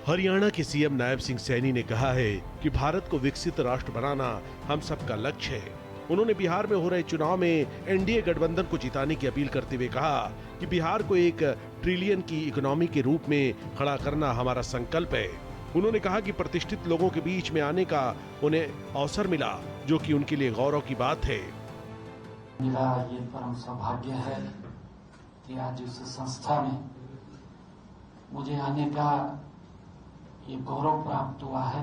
हरियाणा के सीएम नायब सिंह सैनी ने कहा है कि भारत को विकसित राष्ट्र बनाना हम सबका लक्ष्य है। उन्होंने बिहार में हो रहे चुनाव में एनडीए गठबंधन को जिताने की अपील करते हुए कहा कि बिहार को 1 ट्रिलियन की इकोनॉमी के रूप में खड़ा करना हमारा संकल्प है। उन्होंने कहा कि प्रतिष्ठित लोगों के बीच में आने का उन्हें अवसर मिला, जो कि उनके लिए गौरव की बात है। मेरा ये परम सौभाग्य है कि आज इस संस्था में मुझे आने का ये गौरव प्राप्त हुआ है,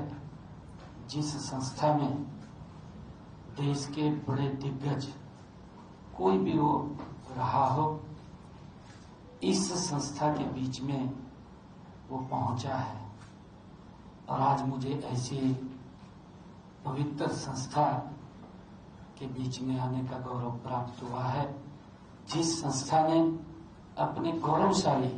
जिस संस्था में देश के बड़े दिग्गज कोई भी वो रहा हो, इस संस्था के बीच में वो पहुंचा है। और आज मुझे ऐसी पवित्र संस्था के बीच में आने का गौरव प्राप्त हुआ है, जिस संस्था ने अपने गौरवशाली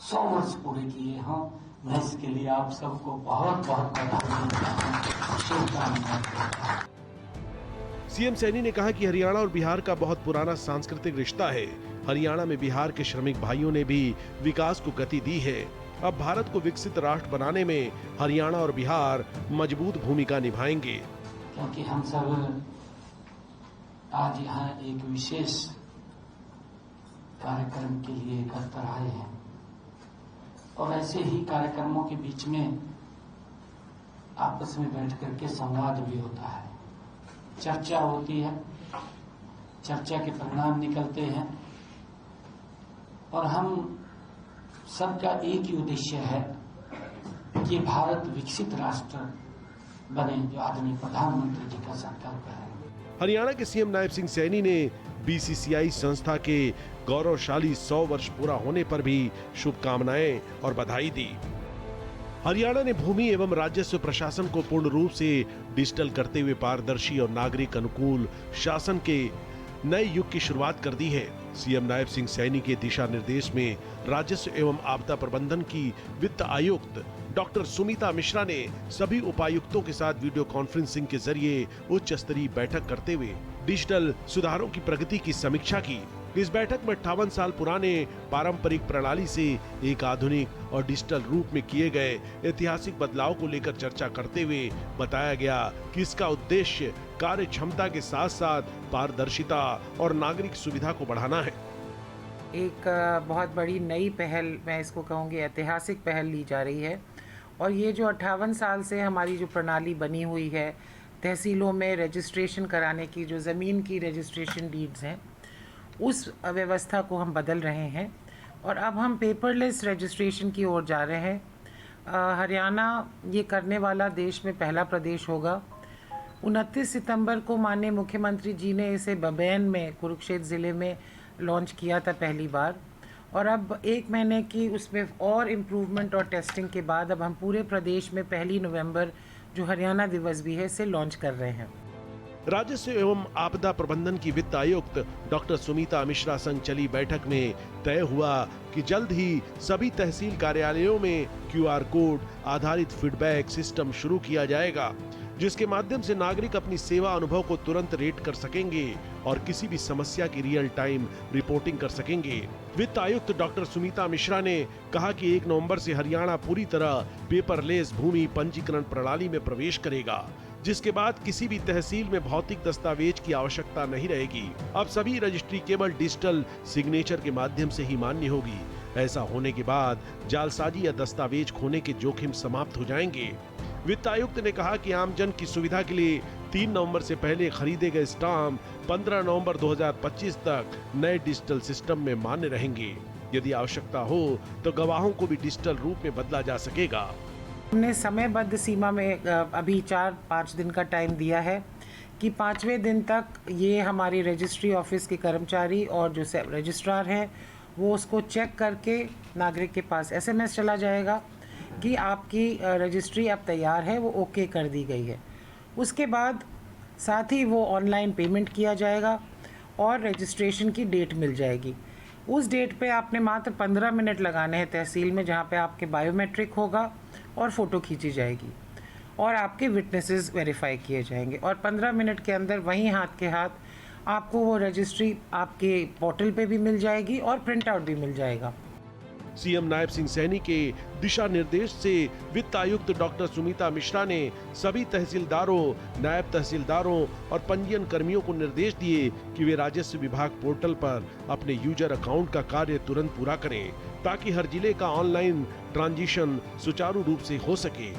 100 वर्ष पूरे किए हों। मैं इसके लिए आप सबको बहुत बहुत बधाई देता हूं, शुभकामनाएं देता हूं। सीएम सैनी ने कहा कि हरियाणा और बिहार का बहुत पुराना सांस्कृतिक रिश्ता है। हरियाणा में बिहार के श्रमिक भाइयों ने भी विकास को गति दी है। अब भारत को विकसित राष्ट्र बनाने में हरियाणा और बिहार मजबूत भूमिका निभाएंगे। क्योंकि हम सब आज यहाँ एक विशेष कार्यक्रम के लिए एकत्र आए हैं, और ऐसे ही कार्यक्रमों के बीच में आपस में बैठ करके संवाद भी होता है, चर्चा होती है, चर्चा के परिणाम निकलते हैं, और हम सबका एक ही उद्देश्य है कि भारत विकसित राष्ट्र बने, जो आदरणीय प्रधानमंत्री जी का संकल्प है। हरियाणा के सीएम नायब सिंह सैनी ने बीसीसीआई संस्था के गौरवशाली 100 वर्ष पूरा होने पर भी शुभकामनाएं और बधाई दी। हरियाणा ने भूमि एवं राजस्व प्रशासन को पूर्ण रूप से डिजिटल करते हुए पारदर्शी और नागरिक अनुकूल शासन के नए युग की शुरुआत कर दी है। सीएम नायब सिंह सैनी के दिशा निर्देश में राजस्व एवं आपदा प्रबंधन की वित्त आयुक्त डॉक्टर सुमिता मिश्रा ने सभी उपायुक्तों के साथ वीडियो कॉन्फ्रेंसिंग के जरिए उच्च स्तरीय बैठक करते हुए डिजिटल सुधारों की प्रगति की समीक्षा की। इस बैठक में 58 साल पुराने पारंपरिक प्रणाली से एक आधुनिक और डिजिटल रूप में किए गए ऐतिहासिक बदलाव को लेकर चर्चा करते हुए बताया गया कि इसका उद्देश्य कार्य क्षमता के साथ साथ पारदर्शिता और नागरिक सुविधा को बढ़ाना है। एक बहुत बड़ी नई पहल, मैं इसको कहूँगी ऐतिहासिक पहल ली जा रही है। और ये जो 58 साल से हमारी जो प्रणाली बनी हुई है, तहसीलों में रजिस्ट्रेशन कराने की, जो ज़मीन की रजिस्ट्रेशन डीड्स हैं, उस व्यवस्था को हम बदल रहे हैं और अब हम पेपरलेस रजिस्ट्रेशन की ओर जा रहे हैं। हरियाणा ये करने वाला देश में पहला प्रदेश होगा। 29 सितंबर को माननीय मुख्यमंत्री जी ने इसे बबैन में, कुरुक्षेत्र ज़िले में लॉन्च किया था पहली बार, और अब 1 महीने की उसमें और इम्प्रूवमेंट और टेस्टिंग के बाद अब हम पूरे प्रदेश में 1 नवंबर, जो हरियाणा दिवस भी है, इसे लॉन्च कर रहे हैं। राजस्व एवं आपदा प्रबंधन की वित्त आयुक्त डॉक्टर सुमिता मिश्रा संग चली बैठक में तय हुआ कि जल्द ही सभी तहसील कार्यालयों में QR कोड आधारित फीडबैक सिस्टम शुरू किया जाएगा, जिसके माध्यम से नागरिक अपनी सेवा अनुभव को तुरंत रेट कर सकेंगे और किसी भी समस्या की रियल टाइम रिपोर्टिंग कर सकेंगे। वित्त आयुक्त डॉक्टर सुमिता मिश्रा ने कहा कि 1 नवंबर से हरियाणा पूरी तरह पेपरलेस भूमि पंजीकरण प्रणाली में प्रवेश करेगा, जिसके बाद किसी भी तहसील में भौतिक दस्तावेज की आवश्यकता नहीं रहेगी। अब सभी रजिस्ट्री केवल डिजिटल सिग्नेचर के माध्यम से ही मान्य होगी। ऐसा होने के बाद जालसाजी या दस्तावेज खोने के जोखिम समाप्त हो जाएंगे। वित्त आयुक्त ने कहा कि आमजन की सुविधा के लिए 3 नवंबर से पहले खरीदे गए स्टाम्प 15 नवंबर 2025 तक नए डिजिटल सिस्टम में मान्य रहेंगे। यदि आवश्यकता हो तो गवाहों को भी डिजिटल रूप में बदला जा सकेगा। हमने समयबद्ध सीमा में अभी 4-5 दिन का टाइम दिया है कि 5वें दिन तक ये हमारी रजिस्ट्री ऑफिस के कर्मचारी और जो रजिस्ट्रार हैं वो उसको चेक करके नागरिक के पास SMS चला जाएगा कि आपकी रजिस्ट्री अब तैयार है, वो ओके कर दी गई है। उसके बाद साथ ही वो ऑनलाइन पेमेंट किया जाएगा और रजिस्ट्रेशन की डेट मिल जाएगी। उस डेट पे आपने मात्र 15 मिनट लगाने हैं तहसील में, जहाँ पे आपके बायोमेट्रिक होगा और फ़ोटो खींची जाएगी और आपके विटनेसेस वेरीफाई किए जाएंगे, और 15 मिनट के अंदर वहीं हाथ के हाथ आपको वो रजिस्ट्री आपके पोर्टल पे भी मिल जाएगी और प्रिंट आउट भी मिल जाएगा। सीएम नायब सिंह सैनी के दिशा निर्देश से वित्त आयुक्त डॉक्टर सुमीता मिश्रा ने सभी तहसीलदारों, नायब तहसीलदारों और पंजीयन कर्मियों को निर्देश दिए कि वे राजस्व विभाग पोर्टल पर अपने यूजर अकाउंट का कार्य तुरंत पूरा करें ताकि हर जिले का ऑनलाइन ट्रांजिशन सुचारू रूप से हो सके।